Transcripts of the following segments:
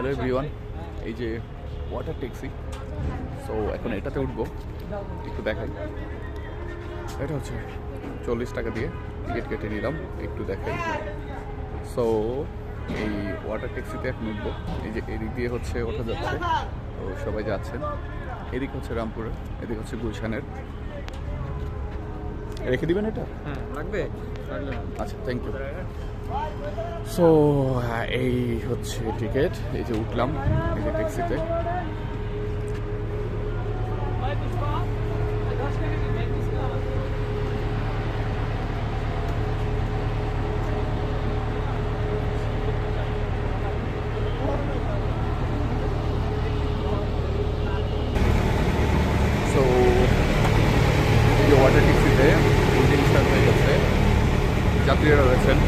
Hello everyone, এই যে water taxi. So এখন এটাতে উঠবো, একটু দেখাই। এটা হচ্ছে 40 টাকা দিয়ে টিকিট কেটে নিলাম, একটু দেখাই। সো এই ওয়াটার ট্যাক্সিতে এখন উঠবো। এই যে এদিক দিয়ে হচ্ছে ওঠা যাচ্ছে, তো সবাই যাচ্ছেন। এদিক হচ্ছে রামপুরের, এদিক হচ্ছে গুলশানের। রেখে দিবেন এটা? হ্যাঁ, লাগবে। আচ্ছা, থ্যাংক ইউ। সো এই হচ্ছে টিকিট, এই যে উঠলাম এই যে ট্যাক্সিতে। সো এই যে ওয়াটার ট্যাক্সিতে ইঞ্জিন স্টার্ট হয়ে গেছে, যাত্রীরা রয়েছেন।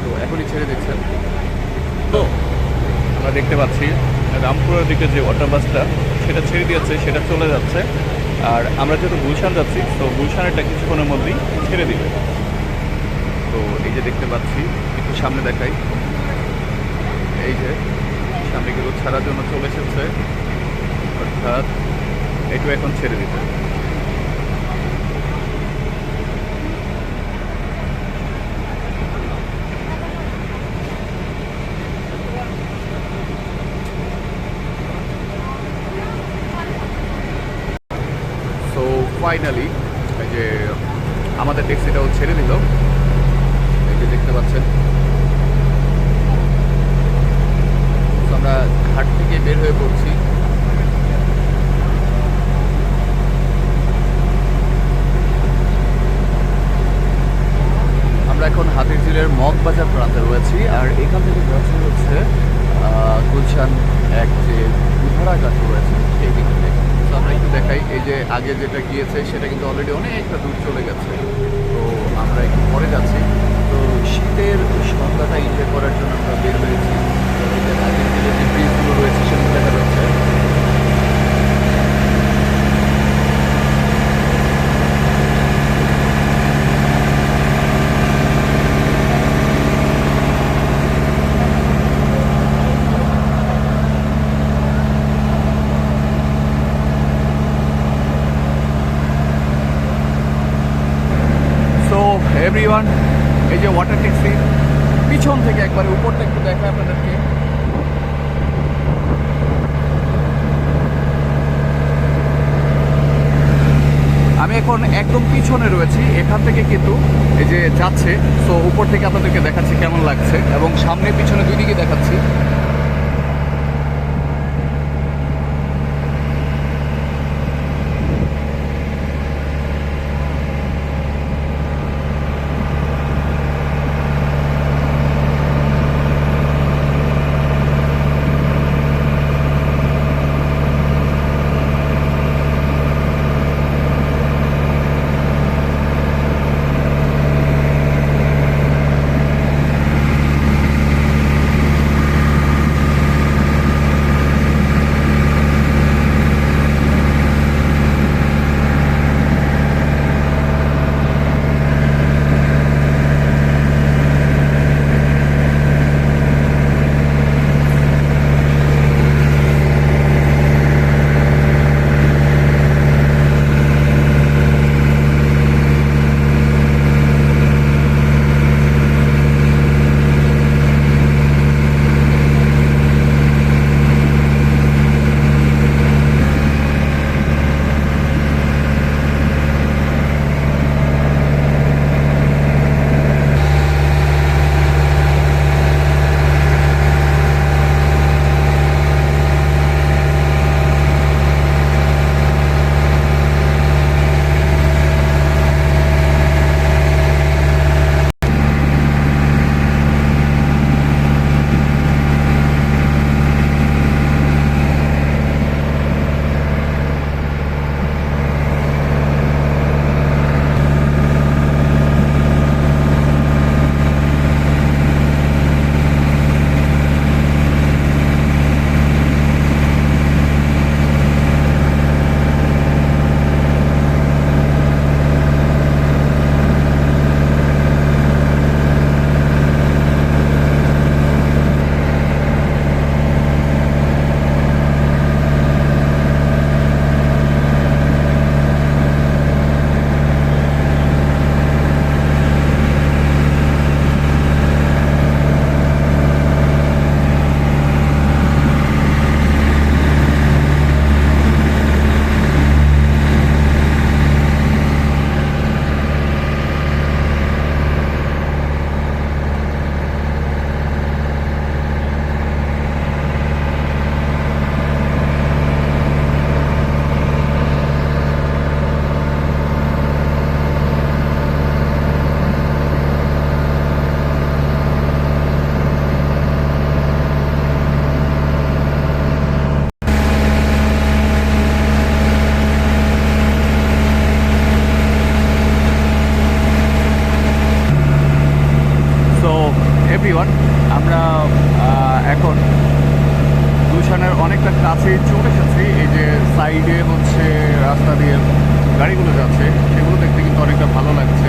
তো এখনই ছেড়ে দিচ্ছেন। তো আমরা দেখতে পাচ্ছি রামপুরের দিকে যে ওয়াটার বাসটা সেটা ছেড়ে দিয়েছে, সেটা চলে যাচ্ছে। আর আমরা যেহেতু গুলশান যাচ্ছি, তো গুলশানেরটা কিছুক্ষণের মধ্যেই ছেড়ে দিবে। তো এই যে দেখতে পাচ্ছি, একটু সামনে দেখাই, এই যে সামনে গুলো ছাড়ার জন্য চলে এসেছে, অর্থাৎ এটু এখন ছেড়ে দিতে। সো ফাইনালি এই যে আমাদের ট্যাক্সিটাও ছেড়ে দিল, এই যে দেখতে পাচ্ছেন। আমরা ঘাট থেকে বের হয়ে পড়ছি। আমরা এখন হাতিরঝিলের মগবাজার প্রান্তে রয়েছি, আর এখান থেকে যাচ্ছি হচ্ছে গুলশান এক যে দুধারাঘাট রয়েছে সেই দিক থেকে। তো আমরা একটু দেখাই, এই যে আগে যেটা গিয়েছে সেটা কিন্তু অলরেডি অনেকটা দূর চলে গেছে। তো আমরা একটু পরে যাচ্ছি। তো শীতের সন্ধ্যাটা এনজয় করার জন্য আমরা বের হয়েছি। আগের দিকে যে ব্রিজগুলো রয়েছে সেগুলো দেখা যাচ্ছে। এভরিওয়ান, এই যে ওয়াটার ট্যাক্সি পিছন থেকে একবারে উপরটা একটু দেখায় আপনাদেরকে। আমি এখন একদম পিছনে রয়েছি, এখান থেকে কিন্তু এই যে যাচ্ছে। সো উপর থেকে আপনাদেরকে দেখাচ্ছি কেমন লাগছে, এবং সামনে পিছনে দুই দিকে দেখাচ্ছি। এভরিওয়ান, আমরা এখন গুলশানের অনেকটা কাছেই চলে এসেছি। এই যে সাইডে হচ্ছে রাস্তা দিয়ে গাড়িগুলো যাচ্ছে, সেগুলো দেখতে কিন্তু অনেকটা ভালো লাগছে।